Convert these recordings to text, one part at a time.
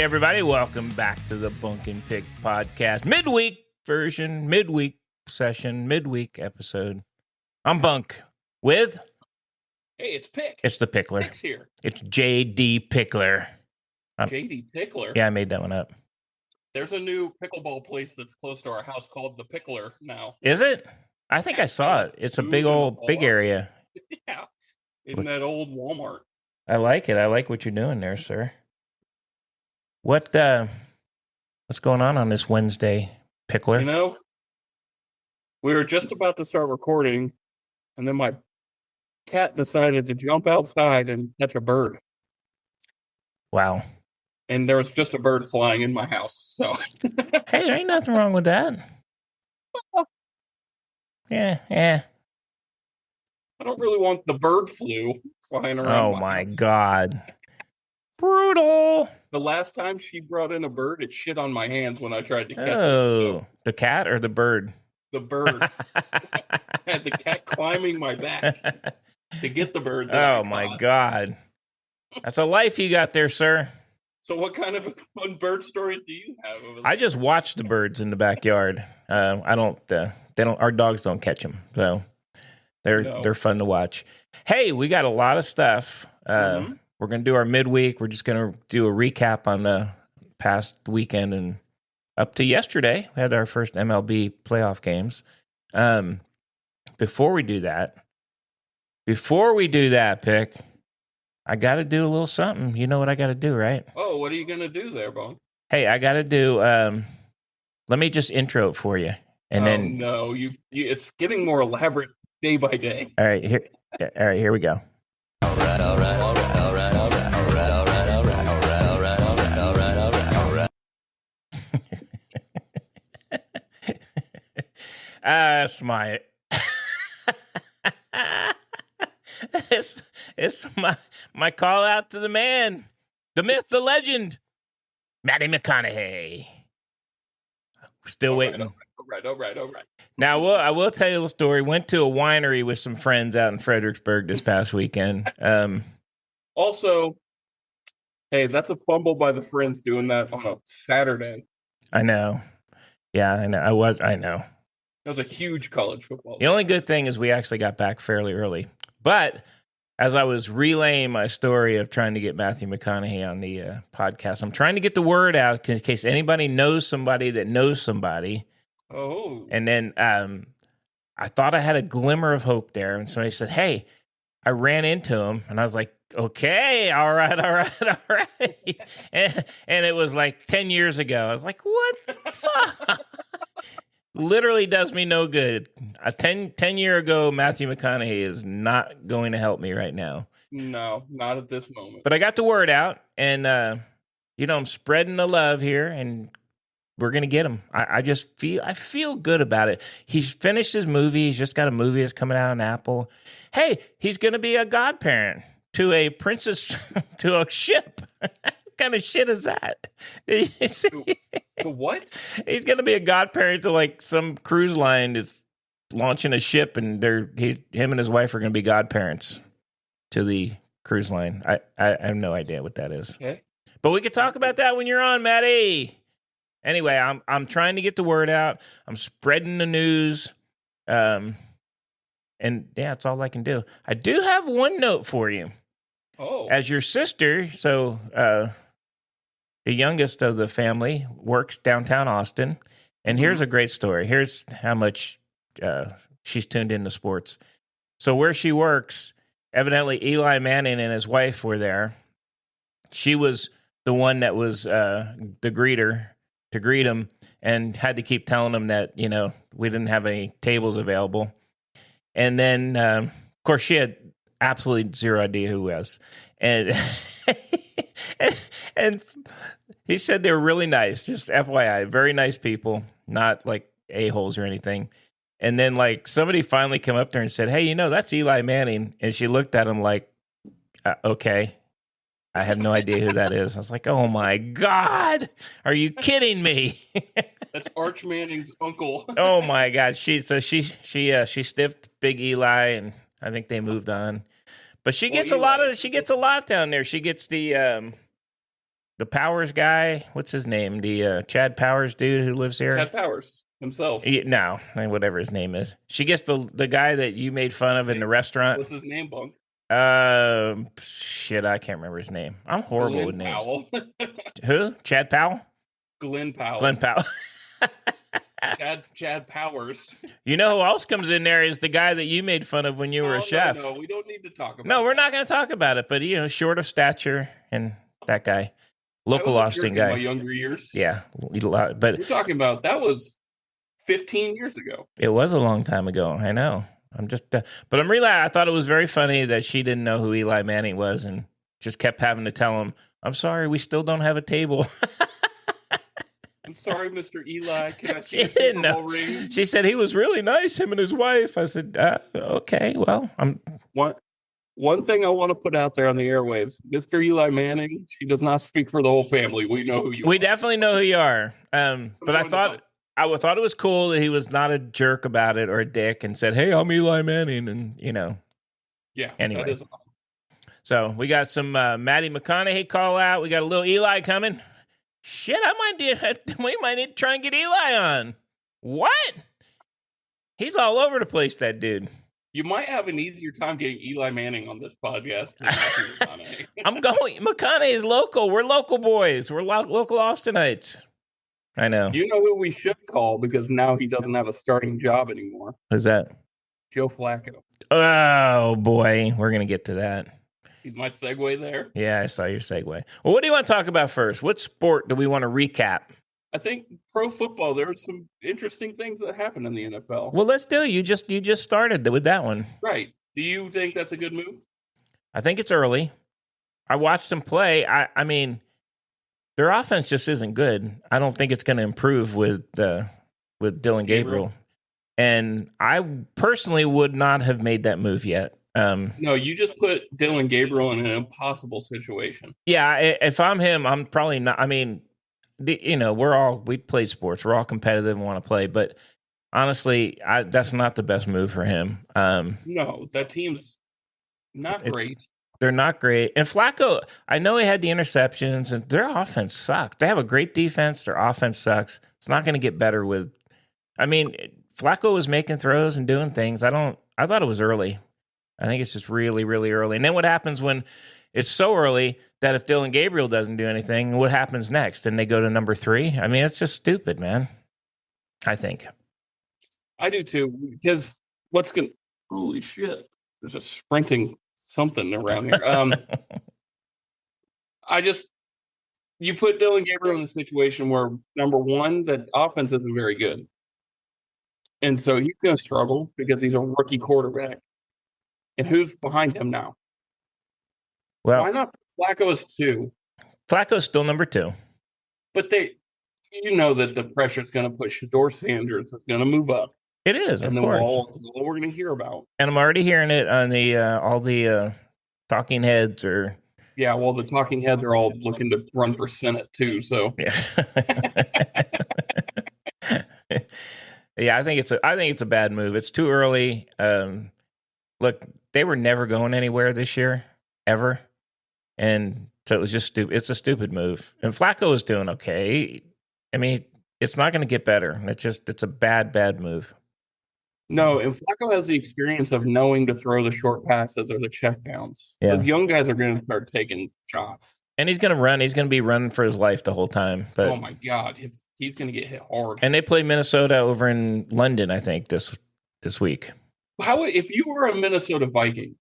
Hey, everybody. Welcome back to the Bunk and Pick podcast. Midweek version, midweek session, midweek episode. I'm Bunk with... Hey, it's Pick. It's the Pickler. Pick's here. It's J.D. Pickler. J.D. Pickler? Yeah, I made that one up. There's a new pickleball place that's close to our house called the Pickler now. Is it? I think I saw it. It's a big area. Yeah. In that old Walmart. I like it. I like what you're doing there, sir. What's going on this Wednesday, Pickler? You know, we were just about to start recording, and then my cat decided to jump outside and catch a bird. Wow. And there was just a bird flying in my house, so. Hey, there ain't nothing wrong with that. Yeah. I don't really want the bird flu flying around. Oh, my God. Brutal. The last time she brought in a bird, it shit on my hands when I tried to catch it. Oh, the cat or the bird? The bird. I had the cat climbing my back to get the bird. Oh, my God. That's a life you got there, sir. So what kind of fun bird stories do you have over there? I just watch the birds in the backyard. Our dogs don't catch them. So they're fun to watch. Hey, we got a lot of stuff. We're going to do our midweek. We're just going to do a recap on the past weekend and up to yesterday. We had our first MLB playoff games. Before we do that, Pick, I got to do a little something. You know what I got to do, right? Oh, what are you going to do there, Bone? Hey, I got to do, let me just intro it for you. And then no, it's getting more elaborate day by day. All right, here we go. All right. That's my it's my call out to the man, the myth, the legend, Mathew McConaughey. Still waiting. All right. Now, I will tell you the story. Went to a winery with some friends out in Fredericksburg this past weekend. Also, hey, that's a fumble by the Friends doing that on a Saturday. I know. Yeah, I know. I know. That was a huge college football. The only good thing is we actually got back fairly early. But as I was relaying my story of trying to get Mathew McConaughey on the podcast, I'm trying to get the word out in case anybody knows somebody that knows somebody. Oh. And then I thought I had a glimmer of hope there. And somebody said, hey, I ran into him. And I was like, okay, all right. And it was like 10 years ago. I was like, what the fuck? Literally does me no good. 10 year ago, Mathew McConaughey is not going to help me right now. No, not at this moment. But I got the word out, and I'm spreading the love here, and we're gonna get him. I feel good about it. He's finished his movie. He's just got a movie that's coming out on Apple. Hey, he's gonna be a godparent to a princess to a ship. What kind of shit is that? Did you see? To what? He's gonna be a godparent to like some cruise line is launching a ship, and him and his wife are gonna be godparents to the cruise line. I have no idea what that is. Okay. But we could talk about that when you're on, Matty. Anyway, I'm trying to get the word out. I'm spreading the news. And yeah, that's all I can do. I do have one note for you. Oh. As your sister, so the youngest of the family works downtown Austin. And here's a great story. Here's how much she's tuned into sports. So where she works, evidently Eli Manning and his wife were there. She was the one that was the greeter to greet him and had to keep telling him that, we didn't have any tables available. And then, of course, she had absolutely zero idea who he was. And and he said they were really nice, just FYI, very nice people, not like a-holes or anything. And then like somebody finally came up to her and said, hey, that's Eli Manning. And she looked at him like, okay, I have no idea who that is. I was like, oh my God, are you kidding me? That's Arch Manning's uncle. Oh my God. She stiffed Big Eli, and I think they moved on. But she gets a lot down there. She gets the the Powers guy. What's his name? The Chad Powers dude who lives here. Chad Powers himself. No, whatever his name is. She gets the guy that you made fun of in the restaurant. What's his name, Bunk? Shit, I can't remember his name. I'm horrible with names. Powell. Who? Chad Powell? Glenn Powell. Glenn Powell. Chad Powers. You know who else comes in there is the guy that you made fun of when you were a chef. No, we don't need to talk about No, we're not going to talk about it, but, short of stature and that guy. Local Austin guy. In my younger years. Yeah. But we're talking about, that was 15 years ago. It was a long time ago. I know. I'm just, but I thought it was very funny that she didn't know who Eli Manning was and just kept having to tell him, I'm sorry, we still don't have a table. I'm sorry, Mr. Eli. Can I see She your didn't Super know. Bowl rings? She said he was really nice, him and his wife. I said, okay, well, One thing I want to put out there on the airwaves, Mr. Eli Manning, she does not speak for the whole family. We know who you are. We definitely know who you are. But I thought it was cool that he was not a jerk about it or a dick and said, hey, I'm Eli Manning. And, Yeah, anyway. that is awesome. So we got some Mathew McConaughey call out. We got a little Eli coming. Shit, we might need to try and get Eli on. What? He's all over the place, that dude. You might have an easier time getting Eli Manning on this podcast than Mathew McConaughey. McConaughey is local. We're local boys. We're local Austinites. I know. You know who we should call because now he doesn't have a starting job anymore? Who's that? Joe Flacco. Oh, boy. We're going to get to that. See my segue there? Yeah, I saw your segue. Well, what do you want to talk about first? What sport do we want to recap? I think pro football, there are some interesting things that happen in the NFL. Well, let's do it. You just started with that one. Right. Do you think that's a good move? I think it's early. I watched them play. I mean, their offense just isn't good. I don't think it's going to improve with Dylan Gabriel. And I personally would not have made that move yet. No, you just put Dylan Gabriel in an impossible situation. Yeah, if I'm him, I'm probably not. I mean, we play sports. We're all competitive and want to play. But honestly, that's not the best move for him. No, that team's not great. They're not great. And Flacco, I know he had the interceptions, and their offense sucked. They have a great defense. Their offense sucks. It's not going to get better with. I mean, Flacco was making throws and doing things. I thought it was early. I think it's just really, really early. And then what happens when it's so early that if Dylan Gabriel doesn't do anything, what happens next? And they go to number 3? I mean, it's just stupid, man. I think. I do too. Because holy shit. There's a sprinting something around here. You put Dylan Gabriel in a situation where, number one, that offense isn't very good. And so he's going to struggle because he's a rookie quarterback. And who's behind him now? Well, why not Flacco is 2? Flacco's still number 2. But that the pressure is going to push Shador Sanders. It's going to move up. It is, of course. What we're going to hear about. And I'm already hearing it on the all the talking heads or. Yeah, well, the talking heads are all looking to run for Senate too. So. Yeah. Yeah, I think it's a bad move. It's too early. Look, they were never going anywhere this year, ever. And so it was just stupid. It's a stupid move. And Flacco is doing okay. I mean, it's not going to get better. It's a bad, bad move. No, and Flacco has the experience of knowing to throw the short passes or the checkdowns. Yeah. Those young guys are going to start taking shots. And he's going to run. He's going to be running for his life the whole time. But, oh, my God. He's going to get hit hard. And they play Minnesota over in London, I think, this week. If you were a Minnesota Viking,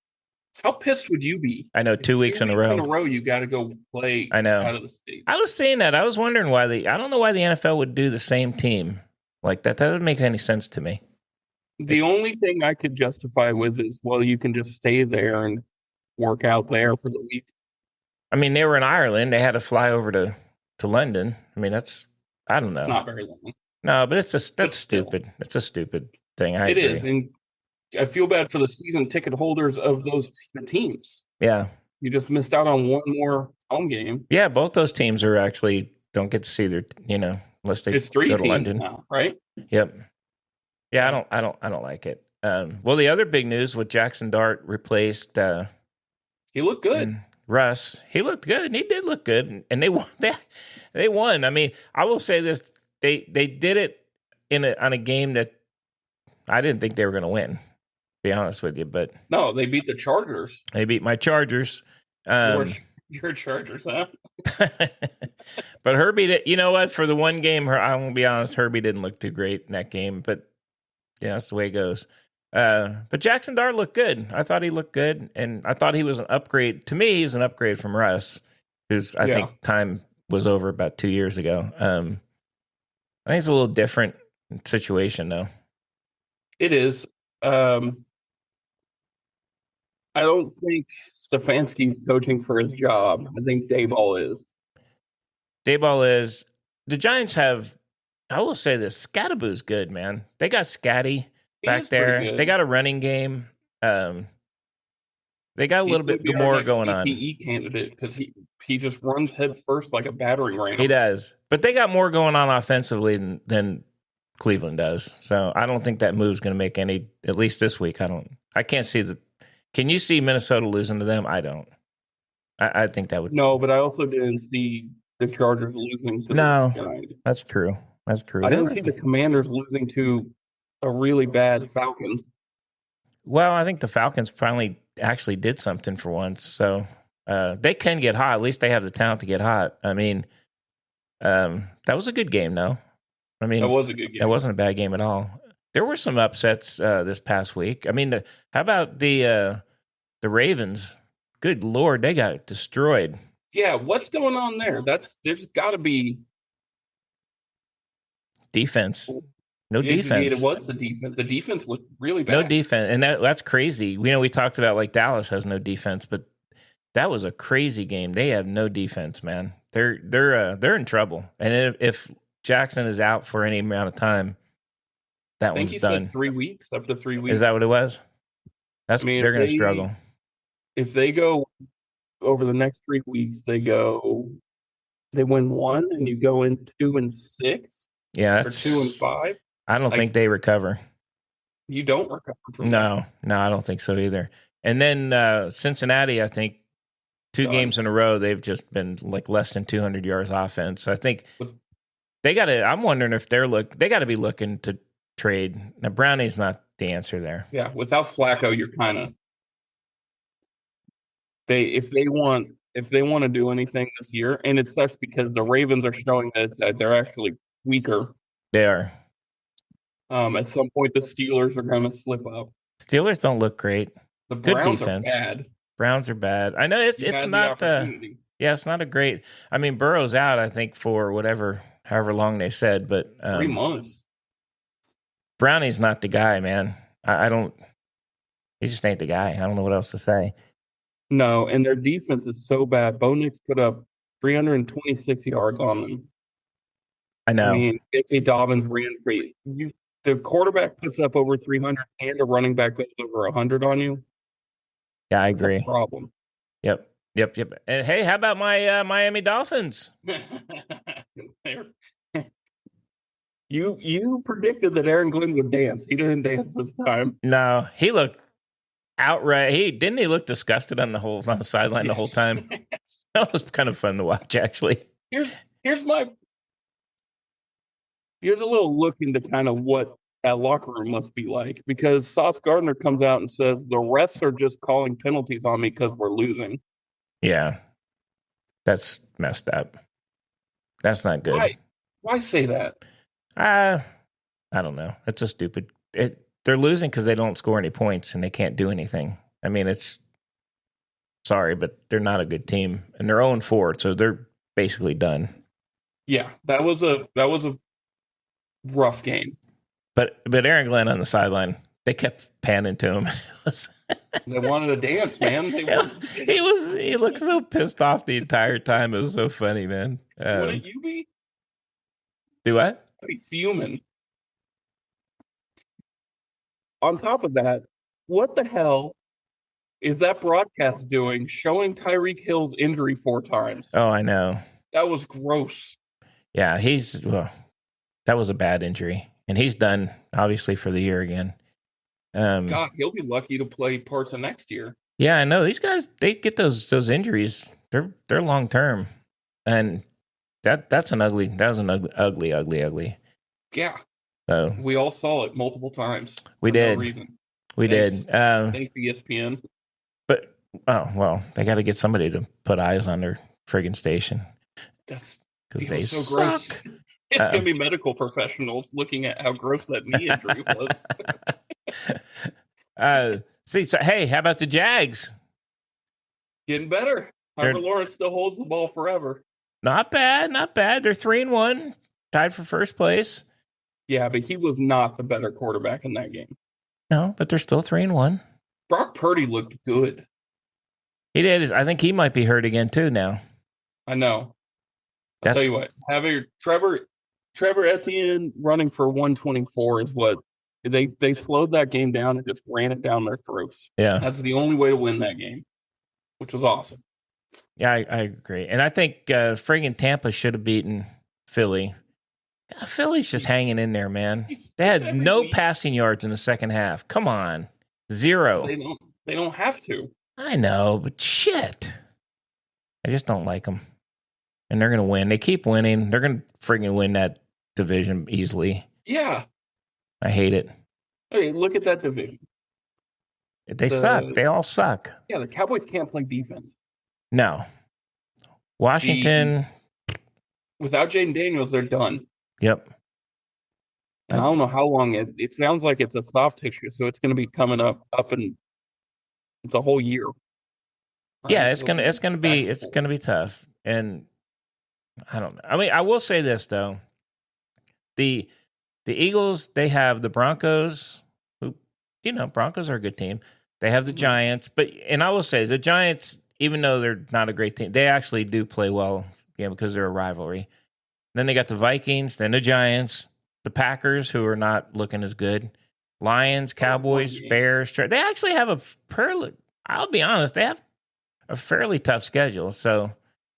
how pissed would you be? I know, 2 weeks in a row. 2 weeks in a row, you got to go play out of the state. I was saying that. I was wondering why I don't know why the NFL would do the same team like that. That doesn't make any sense to me. The only thing I could justify with is, well, you can just stay there and work out there for the week. I mean, they were in Ireland. They had to fly over to London. I mean, I don't know. It's not very long. No, but that's stupid. It's a stupid thing. I agree. Is, and I feel bad for the season ticket holders of those teams. Yeah. You just missed out on one more home game. Yeah, both those teams are actually don't get to see their, unless they it's 3 go to teams London now, right? Yep. Yeah, I don't like it. Well, the other big news with Jackson Dart replaced. He looked good. Russ, he looked good, and he did look good, and they won. They won. I mean, I will say this: they did it on a game that I didn't think they were going to win. To be honest with you, but no, they beat the Chargers. They beat my Chargers. Your Chargers, huh? But Herbie, you know what? For the one game, I won't be honest, Herbie didn't look too great in that game. But yeah, that's the way it goes. But Jackson Dart looked good. I thought he looked good, and I thought he was an upgrade. To me, he's an upgrade from Russ, who's I think time was over about 2 years ago. I think it's a little different situation, though. It is. I don't think Stefanski's coaching for his job. I think Dayball is. Dayball is. The Giants have, I will say this, Scattaboo's good, man. They got Scatty back there. They got a running game. They got a little bit more going on. CPE candidate because he just runs head first like a battering ram. He does. But they got more going on offensively than Cleveland does. So I don't think that move's going to make any, at least this week. I can't see the. Can you see Minnesota losing to them? I don't. I think that would. No, but I also didn't see the Chargers losing to the Giants. That's true. That's true. I didn't see the Commanders losing to a really bad Falcons. Well, I think the Falcons finally actually did something for once. So they can get hot. At least they have the talent to get hot. I mean, that was a good game, though. I mean, that was a good game. That wasn't a bad game at all. There were some upsets this past week. I mean, how about the Ravens? Good Lord, they got destroyed. Yeah, what's going on there? There's got to be defense. No defense. It was the defense. The defense looked really bad. No defense, and that's crazy. We talked about like Dallas has no defense, but that was a crazy game. They have no defense, man. They're in trouble, and if Jackson is out for any amount of time. That one's done. Said 3 weeks, up to 3 weeks. Is that what it was? They're going to struggle. If they go over the next 3 weeks, they win 1, and you go in 2-6. Yeah, or 2-5. I don't think they recover. You don't recover from that. No, I don't think so either. And then Cincinnati, I think 2 games in a row, they've just been like less than 200 yards offense. So I think they got to. I'm wondering if they got to be looking to trade. Now, Browning's not the answer there. Yeah, without Flacco, you're kind of if they want to do anything this year, and it sucks because the Ravens are showing that they're actually weaker. They are. At some point, the Steelers are going to slip up. Steelers don't look great. The Browns are bad. Browns are bad. I know it's not. It's not a great. I mean, Burrow's out. I think for however long they said, but 3 months. Browning's not the guy, man. I don't. He just ain't the guy. I don't know what else to say. No, and their defense is so bad. Bo Nix put up 326 yards on them. I know. I mean, J.K. Dobbins ran free. The quarterback puts up over 300, and a running back puts over 100 on you. Yeah, I agree. That's a problem. Yep. And hey, how about my Miami Dolphins? You predicted that Aaron Glenn would dance. He didn't dance this time. No, he looked outright. Didn't he look disgusted on the sideline the whole time? Yes. That was kind of fun to watch, actually. Here's a little look into kind of what that locker room must be like, because Sauce Gardner comes out and says the refs are just calling penalties on me because we're losing. Yeah, that's messed up. That's not good. Why say that? I don't know. It's just stupid. They're losing because they don't score any points and they can't do anything. I mean, sorry, but they're not a good team, and they're 0-4, so they're basically done. Yeah, that was a rough game. But Aaron Glenn on the sideline, they kept panning to him. They wanted to dance, man. He looked so pissed off the entire time. It was so funny, man. Wouldn't you be? Do what? I'd be fuming. On top of that, what the hell is that broadcast doing, showing Tyreek Hill's injury 4 times? Oh, I know. That was gross. Yeah, that was a bad injury. And he's done, obviously, for the year again. God, he'll be lucky to play parts of next year. Yeah, I know these guys. They get those injuries. They're long term, and that was an ugly. Yeah, So we all saw it multiple times. we for did. No reason. We Thanks. did. Thanks ESPN. But they got to get somebody to put eyes on their friggin' station. That's because they so suck. Gross. It's gonna be medical professionals looking at how gross that knee injury was. Hey, how about the Jags? Getting better. Trevor Lawrence still holds the ball forever. Not bad. They're 3-1, tied for first place. Yeah, but he was not the better quarterback in that game. No, but they're still 3-1. Brock Purdy looked good. He did. I think he might be hurt again too now. I know. I'll tell you what. Having Trevor Etienne running for 124 is what they slowed that game down and just ran it down their throats. Yeah, that's the only way to win that game, which was awesome. Yeah, I agree, and I think friggin' Tampa should have beaten Philly. Philly's just hanging in there, man. They had no passing yards in the second half. Come on, 0. They don't have to. I know, but shit, I just don't like them. And they're going to win. They keep winning. They're going to friggin' win that division easily. Yeah. I hate it. Hey, look at that division. They suck. They all suck. Yeah, the Cowboys can't play defense. No. Washington. Without Jaden Daniels, they're done. Yep. And I don't know how long it sounds like it's a soft tissue, so it's going to be coming up and the whole year. Right? Yeah, it's gonna be tough. And I don't know. I mean, I will say this though: the Eagles, they have the Broncos. Who, Broncos are a good team. They have the Giants, and I will say the Giants, even though they're not a great team, they actually do play well, because they're a rivalry. Then they got the Vikings, then the Giants, the Packers, who are not looking as good, Lions, Cowboys, Bears. They actually have I'll be honest, they have a fairly tough schedule. So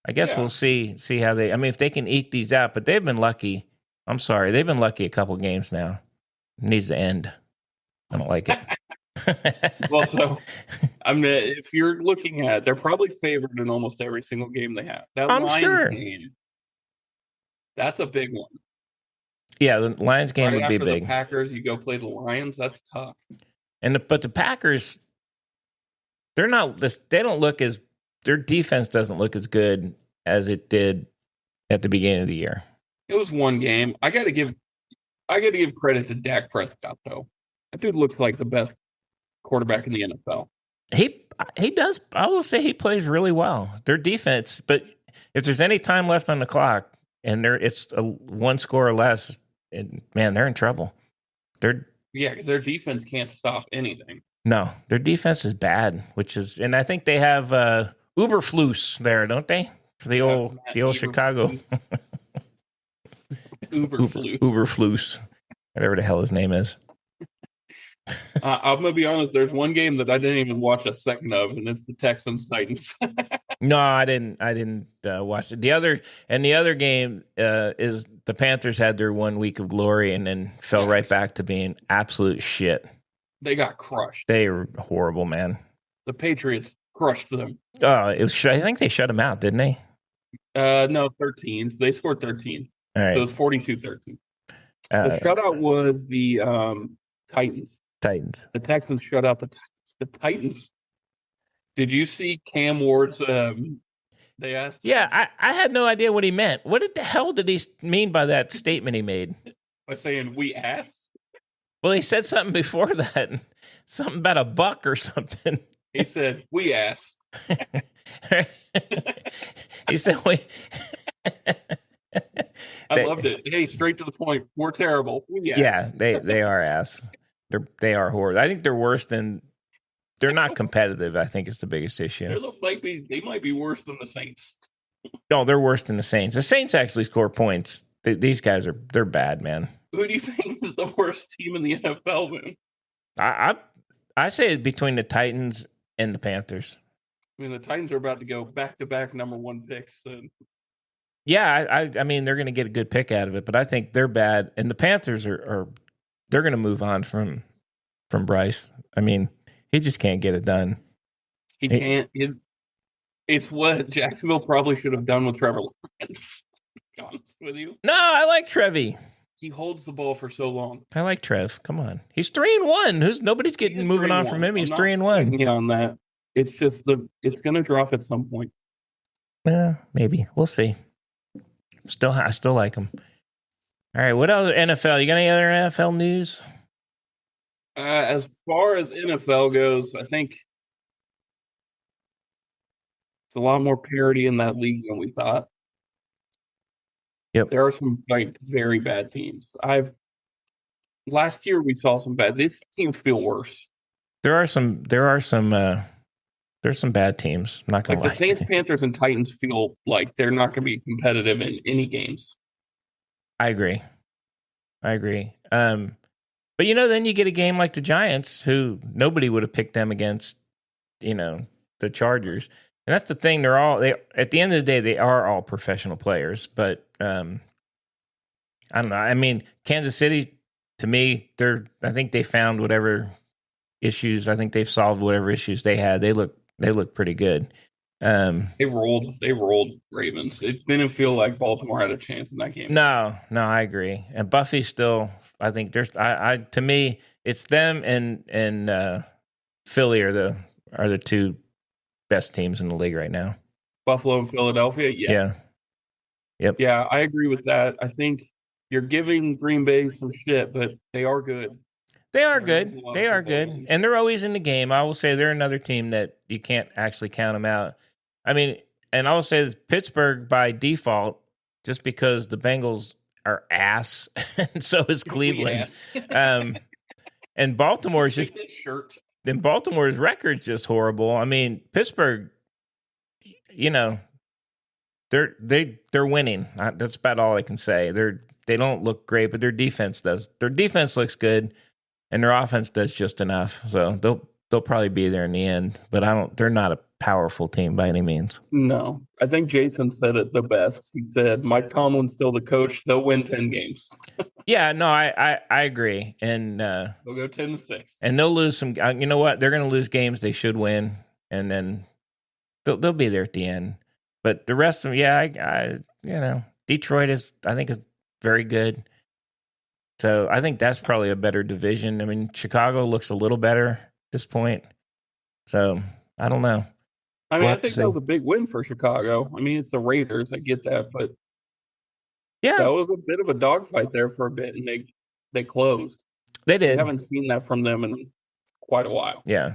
I guess we'll see how if they can eke these out, but they've been lucky. I'm sorry. They've been lucky a couple games now. It needs to end. I don't like it. Well, so, if you're looking at, they're probably favored in almost every single game they have. That I'm Lions sure. Game, that's a big one. Yeah, the Lions game would be after big. The Packers, you go play the Lions. That's tough. But the Packers, they're not. They don't look as. Their defense doesn't look as good as it did at the beginning of the year. It was one game. I got to give credit to Dak Prescott though. That dude looks like the best quarterback in the NFL. He does. I will say he plays really well. Their defense, but if there's any time left on the clock and it's a one score or less, man, they're in trouble. Because their defense can't stop anything. No, their defense is bad, and I think they have Uberflus there, don't they? For the old Chicago. Uberflus. Whatever the hell his name is. I'm going to be honest, there's one game that I didn't even watch a second of, and it's the Texans-Titans. No, I didn't watch it. The other game is the Panthers had their 1 week of glory and then fell right back to being absolute shit. They got crushed. They were horrible, man. The Patriots crushed them. I think they shut them out, didn't they? No, 13. They scored 13. All right. So it was 42-13. The shutout was the Titans. The Texans shut out the Titans. Did you see Cam Ward's? They asked. Yeah, I had no idea what he meant. What the hell did he mean by that statement he made? By saying we asked. Well, he said something before that, something about a buck or something. He said we asked. He said we. I loved it. Hey, straight to the point. We're terrible. We asked. Yeah, they are ass. They are horrible. I think they're worse than. They're not competitive. I think is the biggest issue. They might be worse than the Saints. No, they're worse than the Saints. The Saints actually score points. These guys they're bad, man. Who do you think is the worst team in the NFL, man? I say it's between the Titans and the Panthers. I mean, the Titans are about to go back-to-back number 1 picks. So. Yeah, I mean they're going to get a good pick out of it, but I think they're bad, and the Panthers are going to move on from Bryce. I mean, he just can't get it done. He can't. It's what Jacksonville probably should have done with Trevor Lawrence. To be honest with you. No, I like Trevi. He holds the ball for so long. I like Trev. Come on. He's 3-1. Nobody's getting moving on from him. He's 3-1. Yeah, on that. It's just it's gonna drop at some point. Yeah, maybe. We'll see. I still like him. All right, what else? NFL. You got any other NFL news? As far as NFL goes, I think it's a lot more parity in that league than we thought. Yep. There are some very bad teams. Last year we saw some bad. These teams feel worse. There's some bad teams. I'm not gonna lie. The Saints, Panthers, and Titans feel like they're not going to be competitive in any games. I agree. But then you get a game like the Giants, who nobody would have picked them against, the Chargers. And that's the thing. At the end of the day, they are all professional players. But I don't know. I mean, Kansas City, to me, I think they found whatever issues. I think they've solved whatever issues they had. They look pretty good. They rolled Ravens. It didn't feel like Baltimore had a chance in that game. No, I agree. And Buffy still, I think to me, it's them and Philly are the two best teams in the league right now. Buffalo and Philadelphia, yes. Yeah. Yep. Yeah, I agree with that. I think you're giving Green Bay some shit, but they are good. They are good. They are good. And they're always in the game. I will say they're another team that you can't actually count them out. I mean, and I will say this, Pittsburgh by default, just because the Bengals are ass, and so is Cleveland. And Baltimore's just shirt. Then Baltimore's record's just horrible. I mean, Pittsburgh, they're winning. That's about all I can say. They don't look great, but their defense does. Their defense looks good, and their offense does just enough. So they'll probably be there in the end. But they're not a powerful team by any means. No, I think Jason said it the best. He said, "Mike Tomlin's still the coach. They'll win 10 games." Yeah, no, I agree, and they'll go 10-6, and they'll lose some. You know what? They're going to lose games they should win, and then they'll be there at the end. But the rest of them, yeah, Detroit is very good. So I think that's probably a better division. I mean, Chicago looks a little better at this point. So I don't know. I mean, I think that was a big win for Chicago. I mean, it's the Raiders. I get that, but yeah, that was a bit of a dogfight there for a bit, and they closed. They did. I haven't seen that from them in quite a while. Yeah.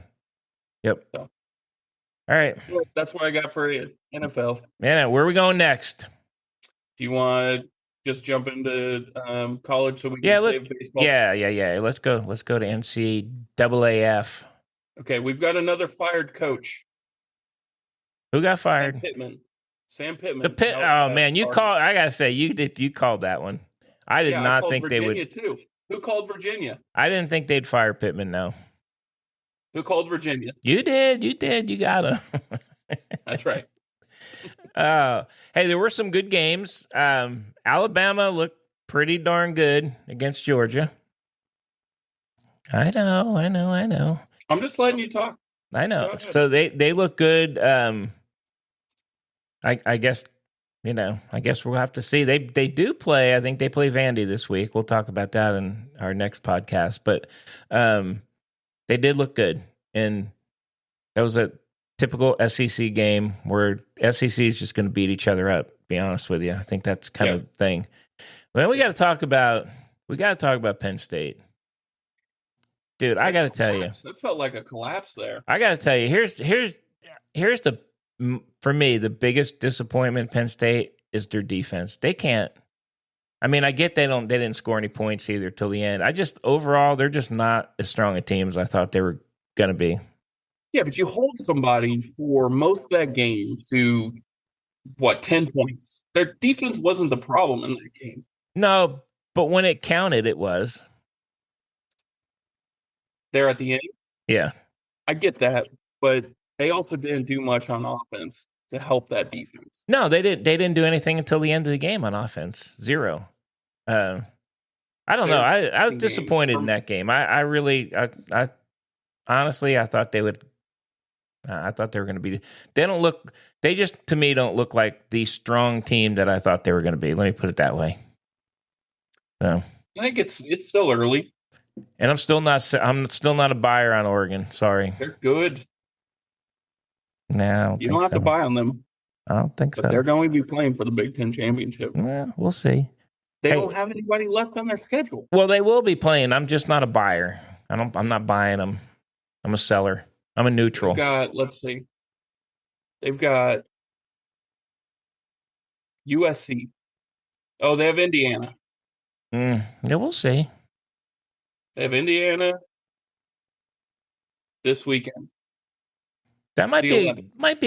Yep. So. All right. Well, that's what I got for you, NFL. Man, where are we going next? Do you want to just jump into college so we can save baseball? Yeah. Let's go to NCAA. Okay, we've got another fired coach. Who got fired? Sam Pittman. Oh man, you called. I gotta say, you called that one. I did not think Virginia they would. Too. Who called Virginia? I didn't think they'd fire Pittman. No. Who called Virginia? You did. You got him. That's right. Hey, there were some good games. Alabama looked pretty darn good against Georgia. I know. I'm just letting you talk. I know. So they look good. I guess we'll have to see. They do play. I think they play Vandy this week. We'll talk about that in our next podcast. But they did look good, and that was a typical SEC game where SEC is just going to beat each other up. To be honest with you, I think that's kind of the thing. Well, we got to talk about Penn State. Dude, I got to tell you. That felt like a collapse there. I got to tell you, here's the, for me, the biggest disappointment in Penn State is their defense. They can't. I mean, I get they didn't score any points either till the end. Overall, they're just not as strong a team as I thought they were going to be. Yeah, but you hold somebody for most of that game to 10 points. Their defense wasn't the problem in that game. No, but when it counted, it was. There at the end? Yeah. I get that, but they also didn't do much on offense to help that defense. No, they didn't do anything until the end of the game on offense. Zero. I don't know. I was disappointed in that game. I honestly, I thought they would I thought they were going to be. They just, to me, don't look like the strong team that I thought they were going to be. Let me put it that way. So I think it's still early. And I'm still not a buyer on Oregon. Sorry. They're good. No, you don't have to buy on them. I don't think so. But they're going to be playing for the Big Ten championship. Yeah, we'll see. They don't have anybody left on their schedule. Well, they will be playing. I'm just not a buyer. I'm not buying them. I'm a seller. I'm a neutral. Let's see. They've got USC. Oh, they have Indiana. Yeah, we'll see. They have Indiana this weekend. That might be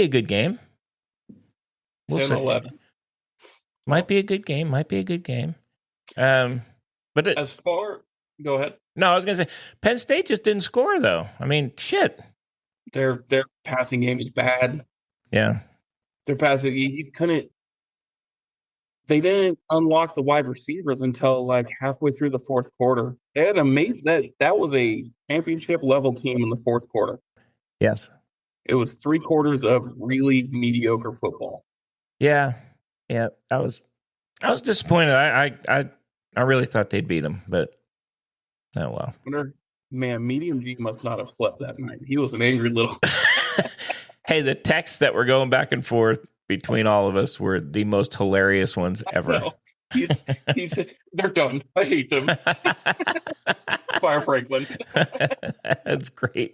a good game. We'll 10-11. Might be a good game. But go ahead. No, I was going to say Penn State just didn't score though. I mean, shit. Their passing game is bad. Yeah. Their passing, they didn't unlock the wide receivers until like halfway through the fourth quarter. They had that was a championship level team in the fourth quarter. Yes. It was 3 quarters of really mediocre football. Yeah. Yeah. I was disappointed. I really thought they'd beat them, but oh well. Man, Medium G must not have slept that night. He was an angry little. Hey, the texts that were going back and forth between all of us were the most hilarious ones ever. They're done. I hate them. Fire Franklin. That's great.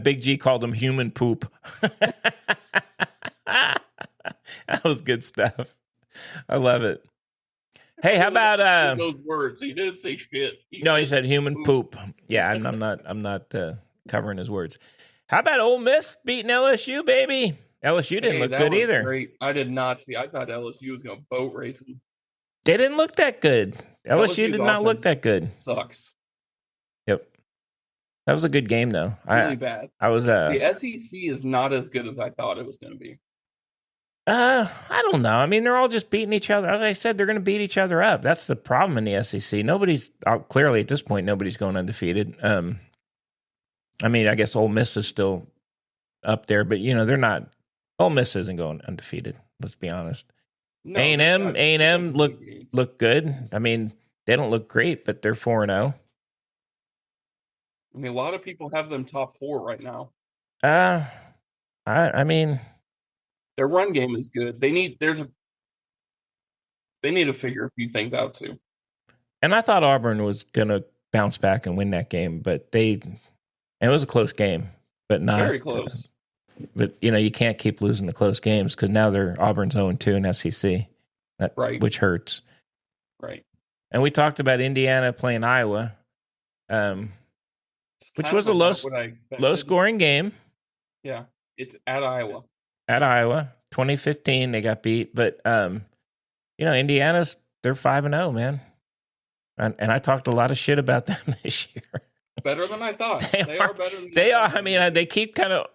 Big G called him human poop. That was good stuff. I love it. Hey, how about those words? He didn't say shit. He said human poop. Yeah, I'm not covering his words. How about Ole Miss beating LSU, baby? LSU didn't look good either. Great. I did not see. I thought LSU was going to boat race them. They didn't look that good. LSU did not look that good. Sucks. Yep. That was a good game, though. Really bad. I was. The SEC is not as good as I thought it was going to be. I don't know. I mean, they're all just beating each other. As I said, they're going to beat each other up. That's the problem in the SEC. Clearly at this point, nobody's going undefeated. I mean, I guess Ole Miss is still up there, but they're not. Ole Miss isn't going undefeated. Let's be honest. No, A&M look good. I mean, they don't look great, but they're 4-0. I mean, a lot of people have them top 4 right now. I mean, their run game is good. They need to figure a few things out too. And I thought Auburn was going to bounce back and win that game, but it was a close game, but not very close. But you can't keep losing the close games because now Auburn's 0-2 in SEC, which hurts. Right. And we talked about Indiana playing Iowa, which was a low scoring game. Yeah, it's at Iowa. At Iowa, 2015, they got beat, but Indiana's they're 5-0, man, and I talked a lot of shit about them this year. Better than I thought. They are better than they are. I mean, they keep kind of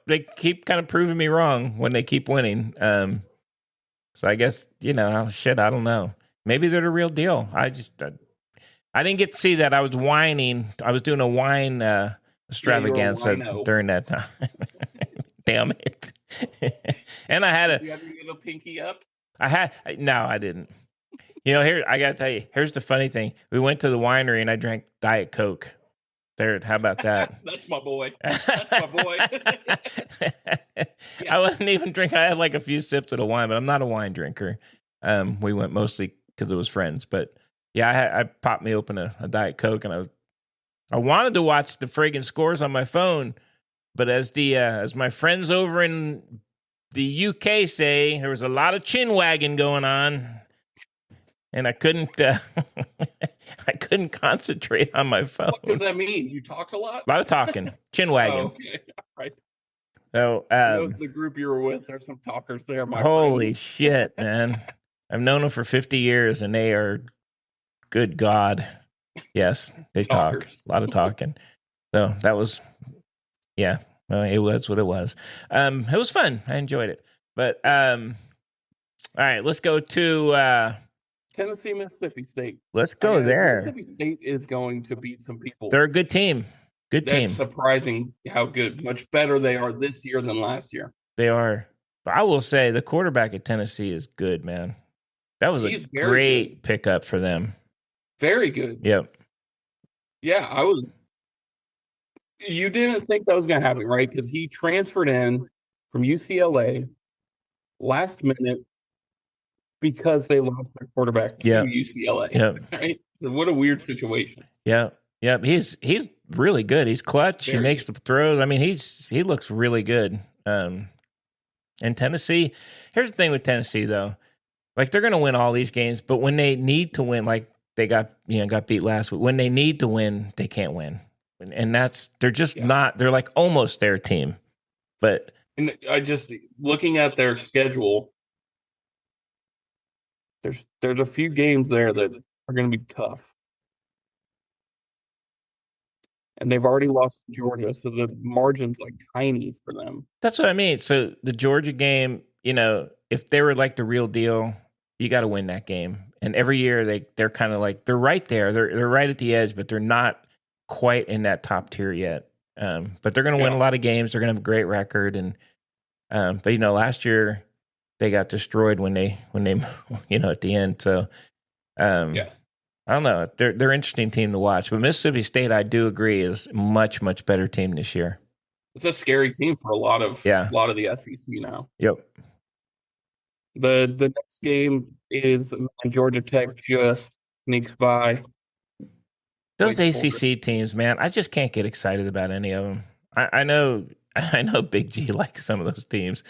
proving me wrong when they keep winning. So I guess shit. I don't know. Maybe they're the real deal. I didn't get to see that. I was whining. I was doing a wine extravaganza during that time. Damn it. And I had You have your little pinky up? No, I didn't. Here, I got to tell you, here's the funny thing. We went to the winery and I drank Diet Coke. There, how about that? That's my boy. Yeah. I wasn't even drinking. I had like a few sips of the wine, but I'm not a wine drinker. We went mostly because it was friends. But yeah, I popped me open a Diet Coke and I wanted to watch the friggin' scores on my phone. But as my friends over in the UK say, there was a lot of chin wagging going on, and I couldn't concentrate on my phone. What does that mean? You talked a lot? A lot of talking, chin wagging. Okay, right. So the group you were with, there's some talkers there. Holy shit, man! I've known them for 50 years, and they are, good God, yes, they talk. A lot of talking. So that was. Yeah, it was what it was. It was fun. I enjoyed it. But all right, let's go to Tennessee, Mississippi State. Let's go there. Mississippi State is going to beat some people. They're a good team. Good That's team. surprising how much better they are this year than last year. They are. But I will say the quarterback at Tennessee is good, man. That was He's a very great pickup for them. Very good. Yep. Yeah, you didn't think that was going to happen, right? Because he transferred in from UCLA last minute because they lost their quarterback to UCLA. Yep. Right? So what a weird situation. Yep. He's really good. He's clutch. He makes the throws. I mean, he looks really good. And Tennessee, here's the thing with Tennessee though. Like they're going to win all these games, but when they need to win, like they got beat last week. When they need to win, they can't win. And they're just not, they're like almost their team. But and I just looking at their schedule, there's a few games there that are going to be tough. And they've already lost to Georgia, so the margin's like tiny for them. That's what I mean. So the Georgia game, if they were like the real deal, you got to win that game. And every year they're kind of like they're right there. They're right at the edge, but they're not quite in that top tier yet. But they're going to win a lot of games. They're going to have a great record. And but last year they got destroyed when they at the end. So yes. I don't know. They're an interesting team to watch. But Mississippi State, I do agree, is a much, much better team this year. It's a scary team for a lot of the SEC now. Yep. The next game is Georgia Tech just sneaks by. Those ACC teams, man, I just can't get excited about any of them. I know Big G likes some of those teams.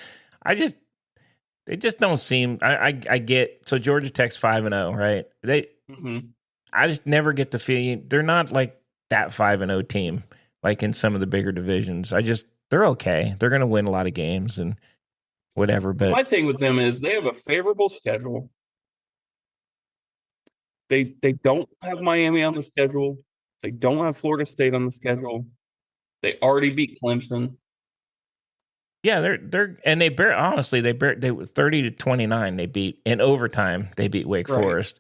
They just don't seem. I get so Georgia Tech's 5-0, right? I just never get the feeling they're not like that 5-0 team, like in some of the bigger divisions. They're okay. They're going to win a lot of games and whatever. But my thing with them is they have a favorable schedule. They don't have Miami on the schedule. They don't have Florida State on the schedule. They already beat Clemson. Yeah, they were 30-29. They beat in overtime. They beat Wake Forest.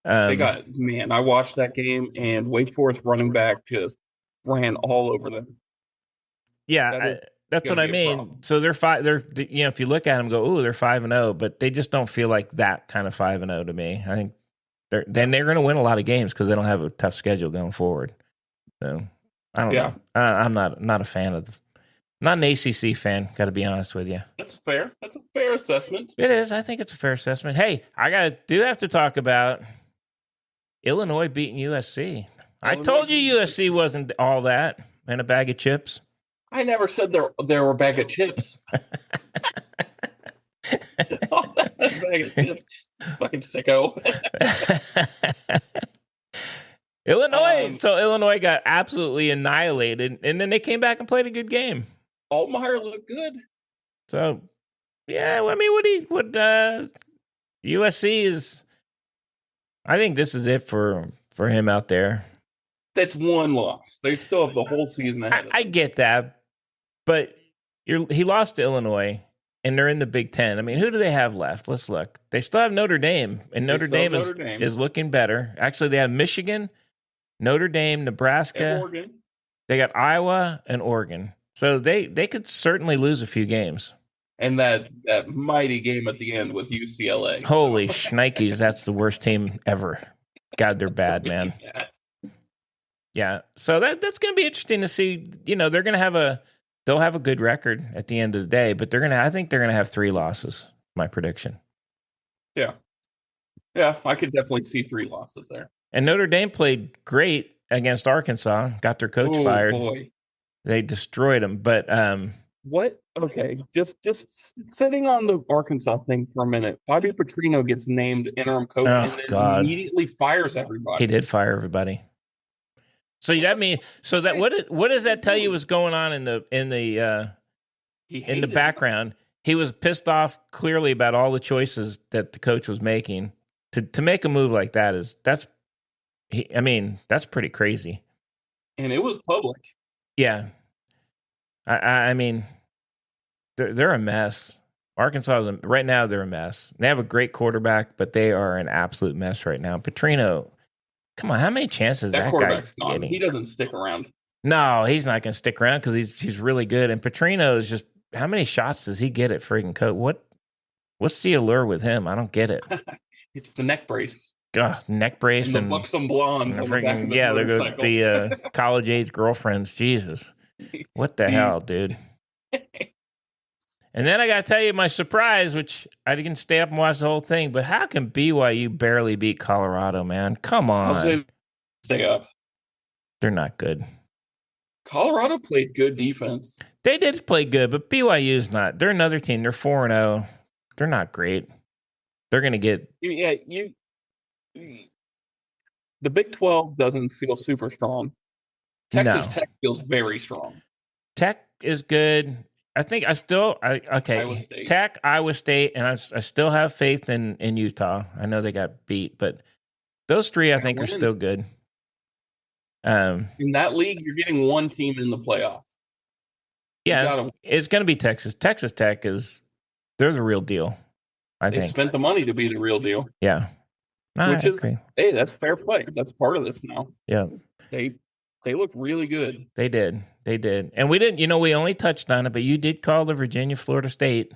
I watched that game and Wake Forest running back just ran all over them. Yeah, that's what I mean. So they're if you look at them, go, ooh, they're 5-0, but they just don't feel like that kind of 5-0 to me. I think they're going to win a lot of games because they don't have a tough schedule going forward. So I don't know. I'm not a fan of. Not an ACC fan, got to be honest with you. That's fair. That's a fair assessment. It is. I think it's a fair assessment. Hey, I do have to talk about Illinois beating USC. I told you USC wasn't all that and a bag of chips. I never said there were a bag of chips. Bag of chips. Fucking sicko. Illinois. So Illinois got absolutely annihilated, and then they came back and played a good game. Altmaier looked good. So, yeah, I mean, USC is. I think this is it for him out there. That's one loss. They still have the whole season ahead. I get that, but he lost to Illinois, and they're in the Big Ten. I mean, who do they have left? Let's look. They still have Notre Dame, and Notre Dame is looking better. Actually, they have Michigan, Notre Dame, Nebraska, and Oregon. They got Iowa and Oregon. So they could certainly lose a few games. And that mighty game at the end with UCLA. Holy shnikes, that's the worst team ever. God, they're bad, man. Yeah. So that's going to be interesting to see. They're going to they'll have a good record at the end of the day, but I think they're going to have 3 losses. My prediction. Yeah. Yeah, I could definitely see 3 losses there. And Notre Dame played great against Arkansas, got their coach fired. Boy. They destroyed them, but what? Okay, just sitting on the Arkansas thing for a minute. Bobby Petrino gets named interim coach and then immediately fires everybody. He did fire everybody. So that means what does that tell you was going on in the background? He was pissed off clearly about all the choices that the coach was making. To make a move like that that's pretty crazy. And it was public. Yeah. I mean, they're a mess. Arkansas right now, they're a mess. They have a great quarterback, but they are an absolute mess right now. Petrino, come on, how many chances that quarterback's guy getting? He doesn't stick around. No, he's not going to stick around because he's really good. And Petrino is just, how many shots does he get at friggin' coat? What's the allure with him? I don't get it. It's the neck brace. Neck brace and the buxom blondes on the back of the motorcycles. The college age girlfriends. Jesus, what the hell, dude? And then I got to tell you my surprise, which I didn't stay up and watch the whole thing, but how can BYU barely beat Colorado, man? Come on. I'll say stay up. They're not good. Colorado played good defense. They did play good, but BYU's not. They're another team. They're 4-0. They're not great. They're going to get... Yeah, the Big 12 doesn't feel super strong. Texas Tech feels very strong. Tech is good. I think Iowa State. Tech, Iowa State, and I still have faith in Utah. I know they got beat, but those three I think are still good. In that league, you're getting one team in the playoff. Yeah, it's going to be Texas. Texas Tech they're the real deal. I think. They spent the money to be the real deal. Yeah. No, Which is, hey, that's fair play. That's part of this now. Yeah. They look really good. They did. And we didn't, we only touched on it, but you did call the Virginia-Florida State.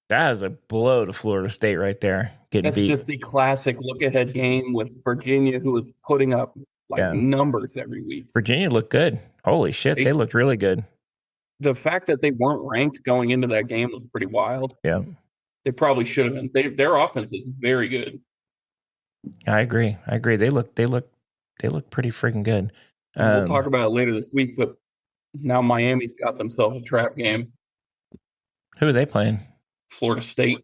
That is a blow to Florida State right there. That's beat. Just the classic look-ahead game with Virginia, who was putting up numbers every week. Virginia looked good. Holy shit, they looked really good. The fact that they weren't ranked going into that game was pretty wild. Yeah. They probably should have been. Their offense is very good. I agree. They look pretty freaking good. We'll talk about it later this week, but now Miami's got themselves a trap game. Who are they playing? Florida State.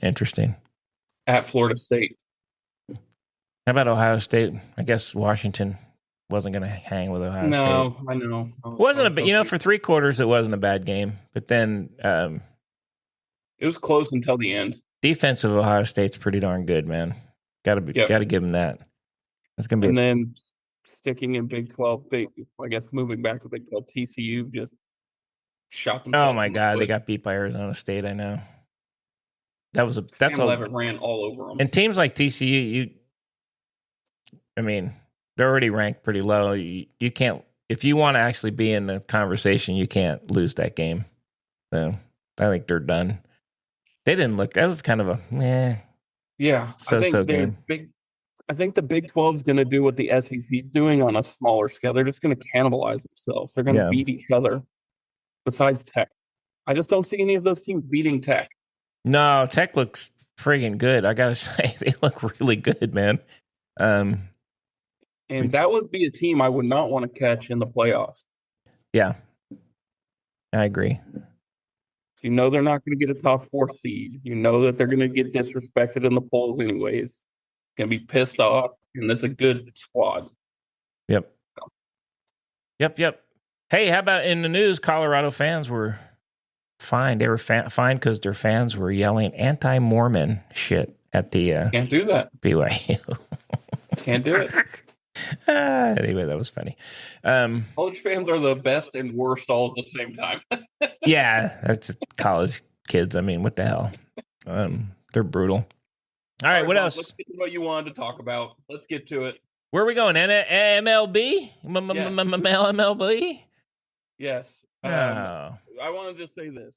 Interesting. At Florida State. How about Ohio State? I guess Washington wasn't going to hang with Ohio State. No, I know. For 3 quarters it wasn't a bad game, but then it was close until the end. Defensive Ohio State's pretty darn good, man. Got to give them that. It's going to be. And then sticking in Big 12, I guess moving back to Big 12, TCU just shot themselves. Oh my God, they got beat by Arizona State. I know. That's Levitt ran all over them. And teams like TCU, they're already ranked pretty low. You can't, if you want to actually be in the conversation, you can't lose that game. So I think they're done. They didn't look. That was kind of a meh. Yeah, so game. I think the Big 12 is going to do what the SEC is doing on a smaller scale. They're just going to cannibalize themselves. They're going to beat each other. Besides Tech, I just don't see any of those teams beating Tech. No, Tech looks friggin' good. I gotta say, they look really good, man. And that would be a team I would not want to catch in the playoffs. Yeah, I agree. You know they're not going to get a top 4 seed. You know that they're going to get disrespected in the polls anyways. Going to be pissed off, and that's a good squad. Yep. Hey, how about in the news? Colorado fans were fined. They were fined because their fans were yelling anti-Mormon shit at the can't do that. BYU. Can't do it. Anyway, that was funny. College fans are the best and worst all at the same time. Yeah, that's college kids. What the hell? They're brutal. All right, what else? Let's get to what you wanted to talk about. Let's get to it. Where are we going? MLB? MLB? Yes. I want to just say this.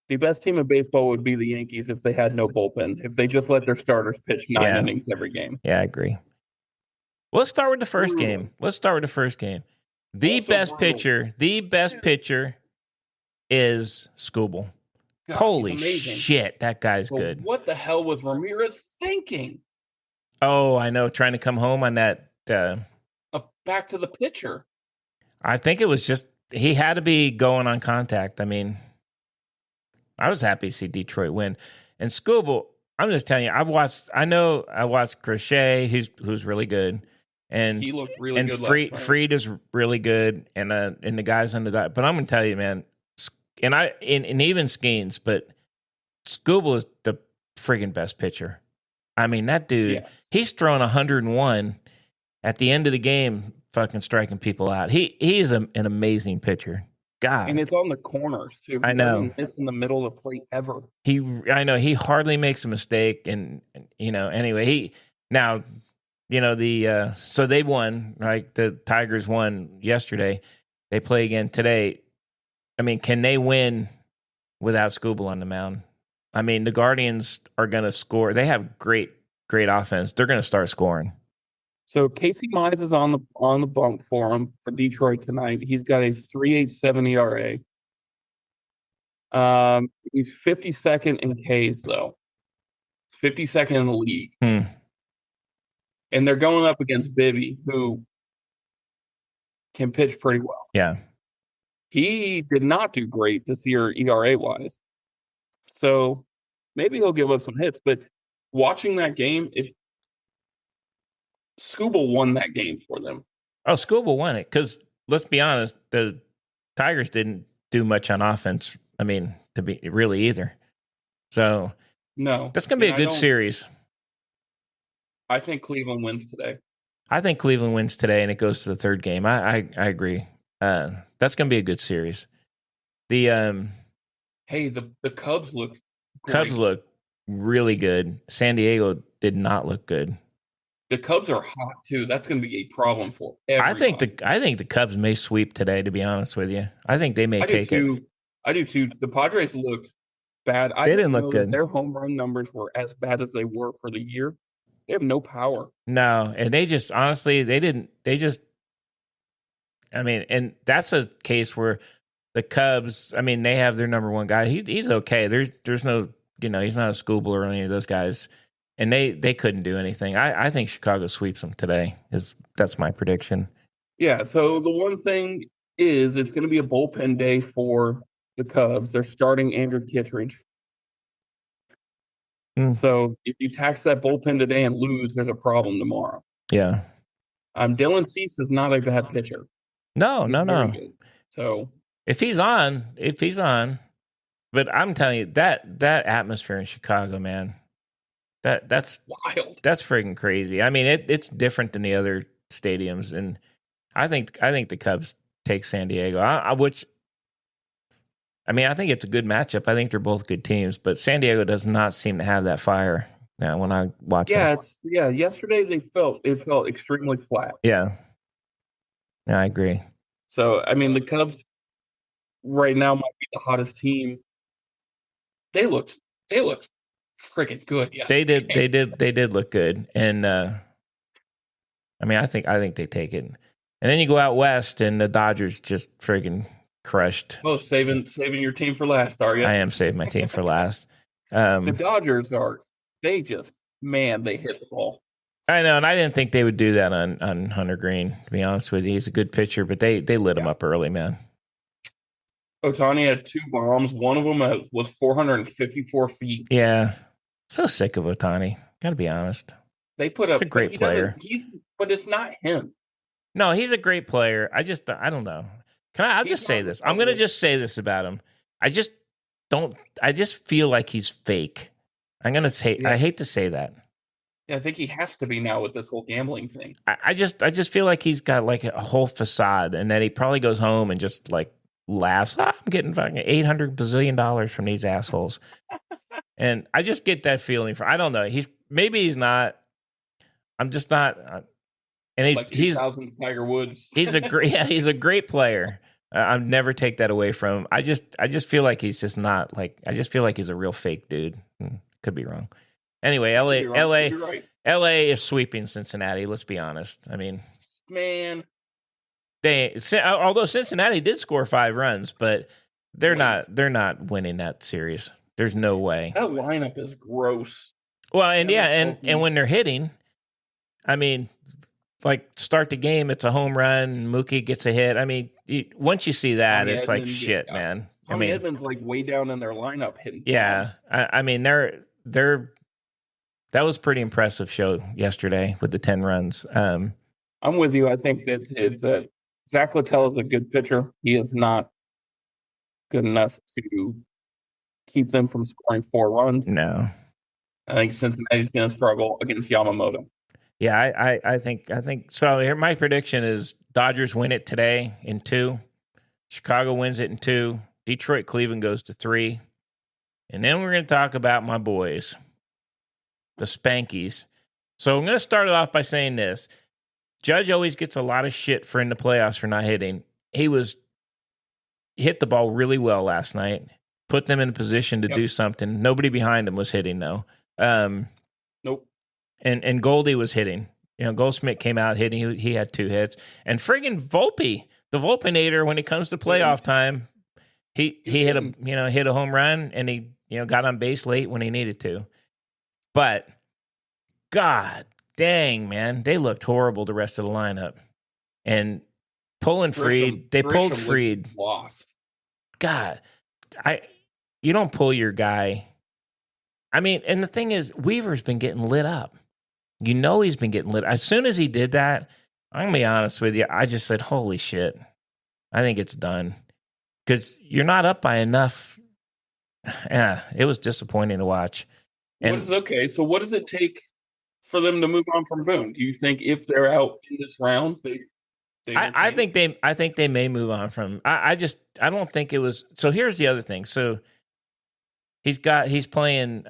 The best team in baseball would be the Yankees if they had no bullpen, if they just let their starters pitch 9 innings every game. Yeah, I agree. Well, let's start with the first game. The best pitcher is Skubal. God, holy shit, that guy's good. What the hell was Ramirez thinking? Oh, I know, trying to come home on that. Back to the pitcher. I think it was just, he had to be going on contact. I was happy to see Detroit win. And Skubal, I'm just telling you, I watched Crochet, who's really good. And he looked really good. And Fried is really good. And the guys on the diet. But I'm going to tell you, man, and even Skeens, but Skubal is the friggin' best pitcher. That dude, he's throwing 101 at the end of the game, fucking striking people out. He is an amazing pitcher. God. And it's on the corners, too. I know. It's in the middle of the plate ever. I know. He hardly makes a mistake. And anyway, so they won, right? The Tigers won yesterday. They play again today. I mean, can they win without Skubal on the mound? I mean, the Guardians are going to score. They have great offense. They're going to start scoring. So Casey Mize is on the bunk for him for Detroit tonight. He's got a 3.87 ERA. He's 52nd in Ks though. 52nd in the league. And they're going up against Bibby, who can pitch pretty well. Yeah. He did not do great this year ERA-wise. So maybe he'll give up some hits. But watching that game, Skubal won that game for them. Oh, Skubal won it because, let's be honest, the Tigers didn't do much on offense, I mean, to be really either. So no, that's going to be a good series. I think Cleveland wins today. I think Cleveland wins today, and it goes to the third game. I agree. That's going to be a good series. The Cubs look great. Cubs look really good. San Diego did not look good. The Cubs are hot too. That's going to be a problem for everybody. I think the Cubs may sweep today. To be honest with you, I think they may take it. I do too. The Padres look bad. They didn't look good. Their home run numbers were as bad as they were for the year. They have no power. No, and they just honestly they didn't. They just. I mean, and that's a case where the Cubs. I mean, they have their number one guy. He's okay. There's no he's not a Skubal or any of those guys. And they couldn't do anything. I think Chicago sweeps them today. That's my prediction. Yeah, so the one thing is it's going to be a bullpen day for the Cubs. They're starting Andrew Kittredge. So if you tax that bullpen today and lose, there's a problem tomorrow. Yeah. Dylan Cease is not a bad pitcher. No. Good. So if he's on, but I'm telling you that atmosphere in Chicago, man. That's wild. That's freaking crazy. I mean, it's different than the other stadiums, and I think the Cubs take San Diego. I think it's a good matchup. I think they're both good teams, but San Diego does not seem to have that fire now when I watch them. Yesterday it felt extremely flat. Yeah, I agree. So I mean, the Cubs right now might be the hottest team. They looked freaking good. Yeah, they did look good, and I think they take it. And then you go out west, and the Dodgers just friggin' crushed. Oh, saving your team for last, are you? I am saving my team for last. The Dodgers they hit the ball. I know, and I didn't think they would do that on Hunter Green. To be honest with you, he's a good pitcher, but they lit him up early, man. Ohtani had 2 bombs. One of them was 454 feet. Yeah. So sick of Ohtani. Got to be honest. They put up. He's a great player. But it's not him. No, he's a great player. I don't know. I'll just say this. I'm going to just say this about him. I just feel like he's fake. I'm going to say, I hate to say that. Yeah, I think he has to be now with this whole gambling thing. I just feel like he's got like a whole facade, and that he probably goes home and just like laughs. I'm getting fucking $800 bazillion from these assholes. And I just get that feeling I don't know. He's not. I'm just not. And he's like 2000s Tiger Woods. He's a great player. I'll never take that away from him. I just feel like he's just not like. I just feel like he's a real fake dude. Could be wrong. Anyway, LA is sweeping Cincinnati. Let's be honest. I mean, man, although Cincinnati did score 5 runs, but they're not winning that series. There's no way. That lineup is gross. Well, and when they're hitting, I mean, like start the game, it's a home run. Mookie gets a hit. I mean, once you see that, it's like shit, man. Tommy Edmonds like way down in their lineup hitting. Yeah, I mean they're that was pretty impressive show yesterday with the 10 runs. I'm with you. I think that Zach Littell is a good pitcher. He is not good enough to keep them from scoring 4 runs. No. I think Cincinnati's going to struggle against Yamamoto. Yeah, I think so. Here, my prediction is Dodgers win it today in 2. Chicago wins it in 2. Detroit, Cleveland goes to 3. And then we're going to talk about my boys, the Spankies. So I'm going to start it off by saying this. Judge always gets a lot of shit for in the playoffs for not hitting. He hit the ball really well last night, put them in a position to do something. Nobody behind him was hitting, though. Nope. And Goldie was hitting. Goldschmidt came out hitting. He had 2 hits. And friggin' Volpe, the Volpinator, when it comes to playoff time, he hit a home run, and he got on base late when he needed to. But God dang, man, they looked horrible, the rest of the lineup. And pulling Fried, they pulled Fried. Lost. God, you don't pull your guy. I mean, and the thing is, Weaver's been getting lit up. He's been getting lit. As soon as he did that, I'm going to be honest with you, I just said, holy shit, I think it's done. Because you're not up by enough. Yeah, it was disappointing to watch. Okay, so what does it take for them to move on from Boone? Do you think if they're out in this round, I think they may move on from. I don't think it was. So here's the other thing. So he's playing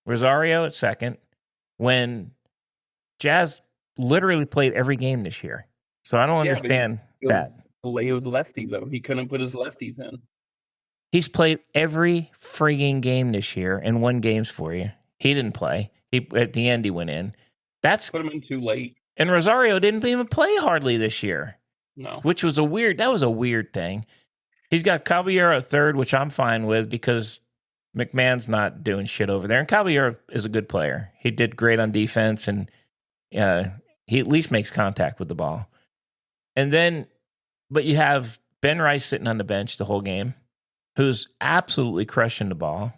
Rosario at second when Jazz literally played every game this year. So I don't understand that. He was lefty though. He couldn't put his lefties in. He's played every frigging game this year and won games for you. He didn't play. At the end he went in. That's put him in too late. And Rosario didn't even play hardly this year. No. Which was a weird thing. He's got Caballero at third, which I'm fine with because McMahon's not doing shit over there. And Caballero is a good player. He did great on defense, and he at least makes contact with the ball. And then, but you have Ben Rice sitting on the bench the whole game, who's absolutely crushing the ball.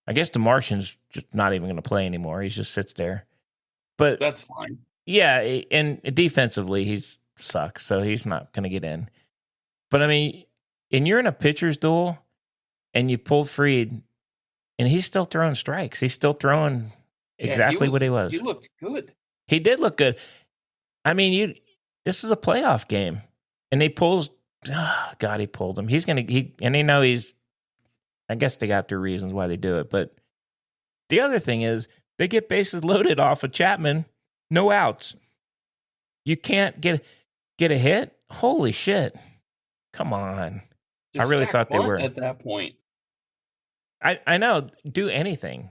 I guess the Martian's just not even going to play anymore. He just sits there. But that's fine. Yeah, and defensively, he's sucks, so he's not going to get in. But, I mean, and you're in a pitcher's duel, and you pull Fried, and he's still throwing strikes. He's still throwing exactly what he was. He looked good. He did look good. I mean, this is a playoff game, and he pulls. Oh, God, he pulled him. I guess they got their reasons why they do it. But the other thing is, they get bases loaded off of Chapman, no outs. You can't get a hit? Holy shit. Come on. I really thought they were. At that point. I know. Do anything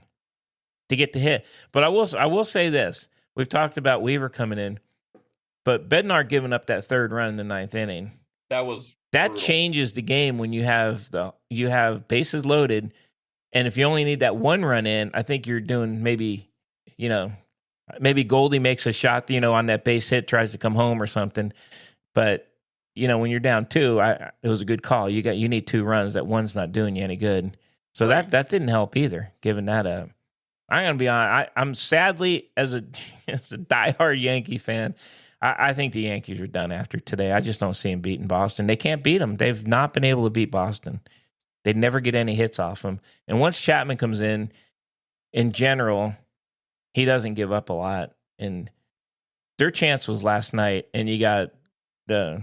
to get the hit. But I will say this. We've talked about Weaver coming in, but Bednar giving up that third run in the 9th inning. That changes the game when you have bases loaded, and if you only need that one run in, I think you're doing maybe Goldie makes a shot, on that base hit, tries to come home or something. But when you're down 2, it was a good call. You need 2 runs. That one's not doing you any good. So that didn't help either. Giving that up, I'm gonna be honest. I'm sadly as a diehard Yankee fan. I think the Yankees are done after today. I just don't see them beating Boston. They can't beat them. They've not been able to beat Boston. They never get any hits off them. And once Chapman comes in general, he doesn't give up a lot. And their chance was last night. And you got the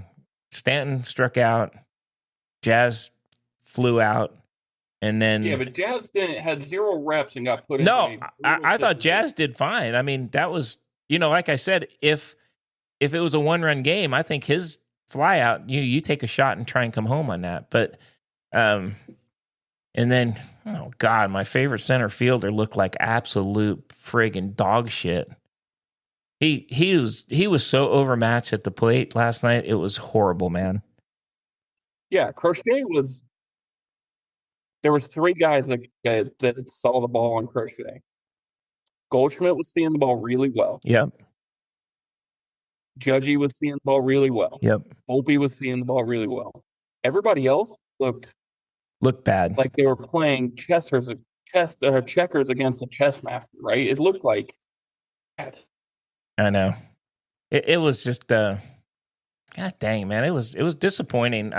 Stanton struck out, Jazz flew out, and then but Jazz had 0 reps and got put in. No, I thought Jazz did fine. I mean, that was like I said, if it was a 1-run game, I think his fly out, you take a shot and try and come home on that. But, and then, oh God, my favorite center fielder looked like absolute friggin' dog shit. He was so overmatched at the plate last night. It was horrible, man. Yeah, Crochet there was 3 guys that saw the ball on Crochet. Goldschmidt was seeing the ball really well. Yep. Judgy was seeing the ball really well. Yep. Volpe was seeing the ball really well. Everybody else looked bad. Like they were playing checkers against a chess master, right? It looked like bad. I know. It was just God dang, man. It was disappointing.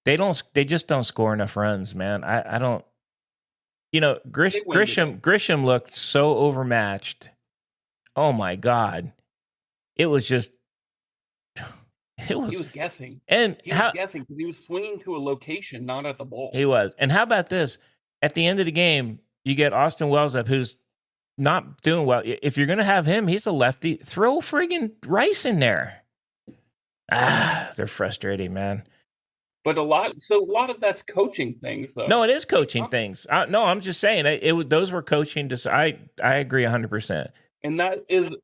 They just don't score enough runs, man. I don't. Grisham looked so overmatched. Oh my God. It was just. He was guessing. And he was guessing because he was swinging to a location, not at the ball. He was. And how about this? At the end of the game, you get Austin Wells up, who's not doing well. If you're going to have him, he's a lefty. Throw friggin' Rice in there. They're frustrating, man. But a lot of that's coaching things, though. No, it is coaching things. No, I'm just saying those were coaching. I agree 100%. And that is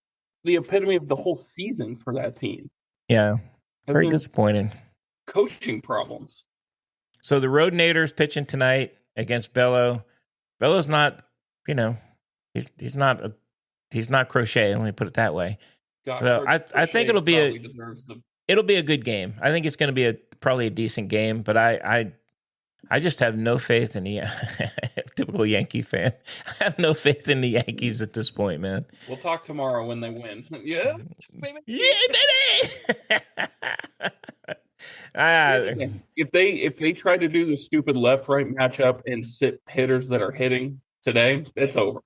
the epitome of the whole season for that team. Yeah, very disappointing. Coaching problems. So the Road Naders pitching tonight against Bello. Bello's not, he's not Crochet. Let me put it that way. God, so I think it'll be a good game. I think it's going to be probably a decent game, but I just have no faith in the typical Yankee fan. I have no faith in the Yankees at this point, man. We'll talk tomorrow when they win. Yeah, baby. Yeah, baby. If they try to do the stupid left-right matchup and sit hitters that are hitting today, it's over.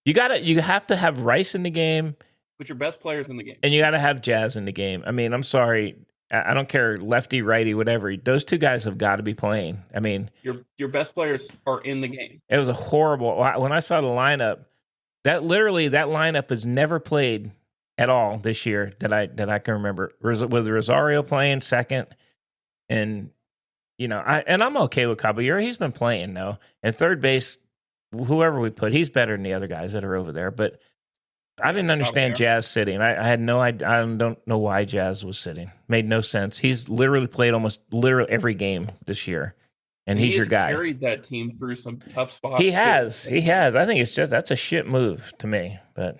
You have to have Rice in the game. Put your best players in the game. And you got to have Jazz in the game. I mean, I'm sorry. I don't care, lefty, righty, whatever. Those two guys have got to be playing. I mean, your best players are in the game. It was a horrible. When I saw the lineup, that lineup has never played at all this year that I can remember. With Rosario playing second, and I'm okay with Caballero. He's been playing though, and third base, whoever we put, he's better than the other guys that are over there. But I didn't understand Jazz sitting. I had no idea. I don't know why Jazz was sitting. Made no sense. He's literally played almost every game this year, and he's your guy. Carried that team through some tough spots. He has. I think that's a shit move to me. But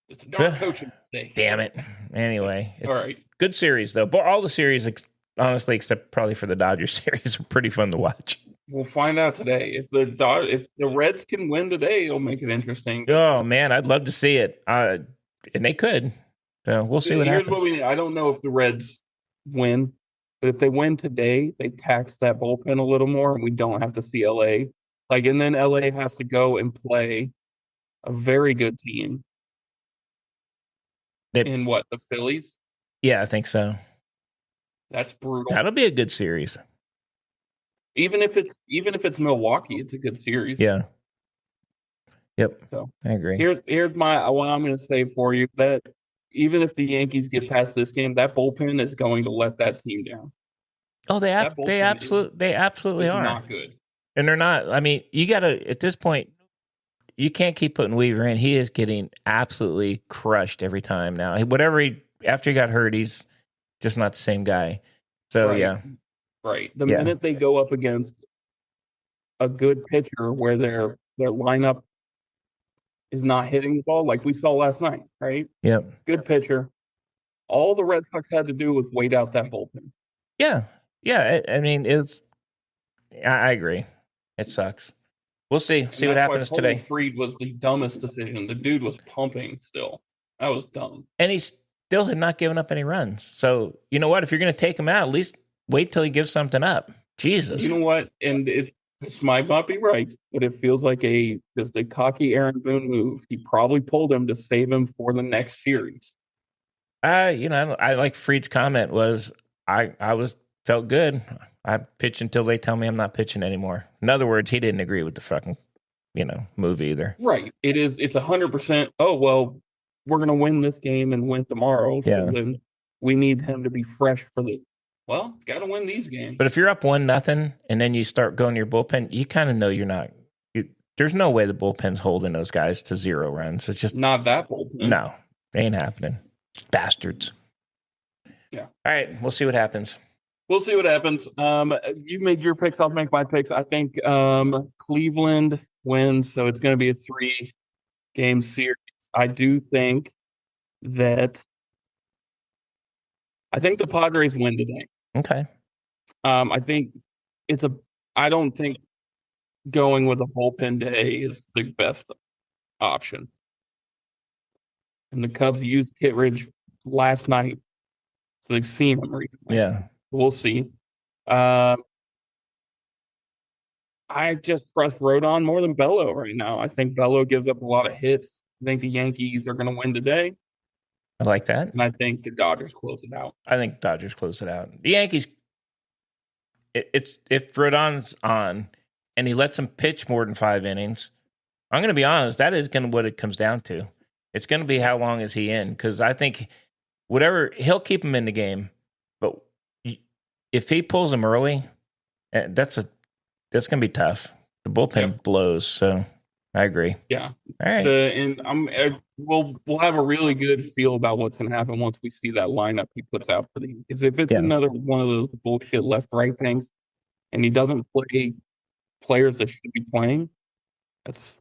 it's a dark coaching mistake. Damn it. Anyway, all right. Good series though. But all the series, honestly, except probably for the Dodgers series, are pretty fun to watch. We'll find out today. If the Reds can win today, it'll make it interesting. Oh man, I'd love to see it. And they could. So we'll see what happens. I don't know if the Reds win, but if they win today, they tax that bullpen a little more, and we don't have to see LA. And then LA has to go and play a very good team. In what, the Phillies? Yeah, I think so. That's brutal. That'll be a good series. Even if it's Milwaukee, it's a good series. Yeah. Yep. So I agree. Here's what I'm going to say for you, that even if the Yankees get past this game, that bullpen is going to let that team down. Oh, they absolutely are not good, and they're not. I mean, you got to at this point. You can't keep putting Weaver in. He is getting absolutely crushed every time now. After he got hurt, he's just not the same guy. So yeah. Right. The minute they go up against a good pitcher where their lineup is not hitting the ball, like we saw last night, right? Yep. Good pitcher. All the Red Sox had to do was wait out that bullpen. Yeah. Yeah. I mean, I agree. It sucks. We'll see. See what happens today. Fried was the dumbest decision. The dude was pumping still. That was dumb. And he still had not given up any runs. So, you know what? If you're going to take him out, at least wait till he gives something up. Jesus. You know what? And this might not be right, but it feels like just a cocky Aaron Boone move. He probably pulled him to save him for the next series. I like Fried's comment was, I felt good. I pitch until they tell me I'm not pitching anymore. In other words, he didn't agree with the fucking, move either. Right. It's 100%. Oh, well, we're going to win this game and win tomorrow. So then we need him to be fresh for got to win these games. But if you're up 1-0 and then you start going to your bullpen, you kind of know you're not. There's no way the bullpen's holding those guys to 0 runs. It's just not that bullpen. No, ain't happening. Bastards. Yeah. All right. We'll see what happens. You made your picks. I'll make my picks. I think Cleveland wins, so it's going to be a 3-game series. I do think that the Padres win today. Okay. I don't think going with a bullpen day is the best option. And the Cubs used Kittredge last night, so they've seen him recently. Yeah. We'll see. I just trust Rodon more than Bello right now. I think Bello gives up a lot of hits. I think the Yankees are going to win today. I like that. And I think the Dodgers close it out. The Yankees, it's if Rodon's on and he lets him pitch more than 5 innings, I'm going to be honest. That is kind of what it comes down to. It's going to be how long is he in? Because I think whatever, he'll keep him in the game. But if he pulls him early, that's going to be tough. The bullpen blows. So I agree. Yeah. All right. We'll have a really good feel about what's going to happen once we see that lineup he puts out for the. Because if it's another one of those bullshit left-right things, and he doesn't play players that should be playing, it's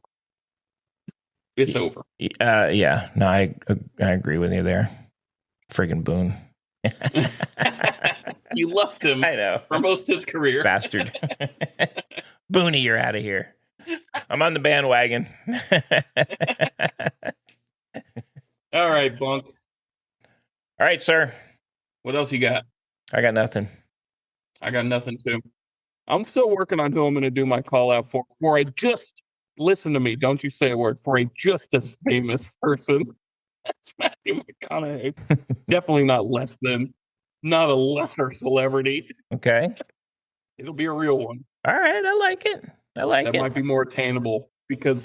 over. Yeah. No, I agree with you there. Friggin' Boone. You left him. I know. For most of his career. Bastard. Booney, you're out of here. I'm on the bandwagon. All right, Bunk. All right, sir. What else you got? I got nothing. I got nothing, too. I'm still working on who I'm going to do my call out for. Listen to me. Don't you say a word. For a just as famous person. That's Mathew McConaughey. Definitely not not a lesser celebrity. Okay. It'll be a real one. All right. I like it. That might be more attainable because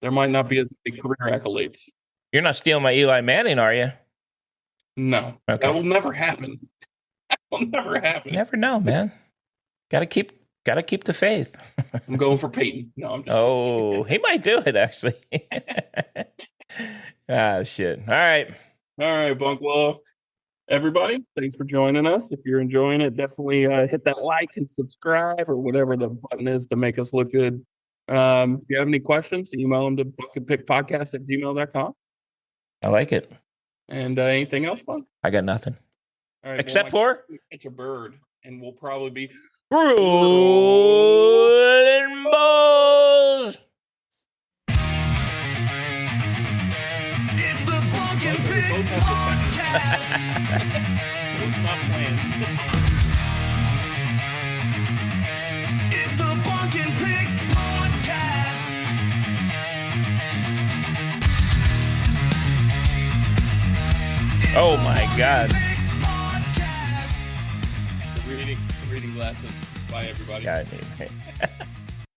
there might not be as many career accolades. You're not stealing my Eli Manning, are you? No. Okay. That will never happen. That will never happen. You never know, man. Gotta keep the faith. I'm going for Peyton. No, I'm just kidding. He might do it, actually. Shit. All right, Bunk. Well, everybody, thanks for joining us. If you're enjoying it, definitely hit that like and subscribe or whatever the button is to make us look good. If you have any questions, email them to bunkandpickpodcast@gmail.com. I like it. And anything else, Bunk? I got nothing. All right, except for catch a bird, and we'll probably be Rollin Balls. It's the Bunk and Pick podcast. Stop playing. It's the Bunk and Pick podcast. Oh my God. Reading glasses. Bye, everybody. God,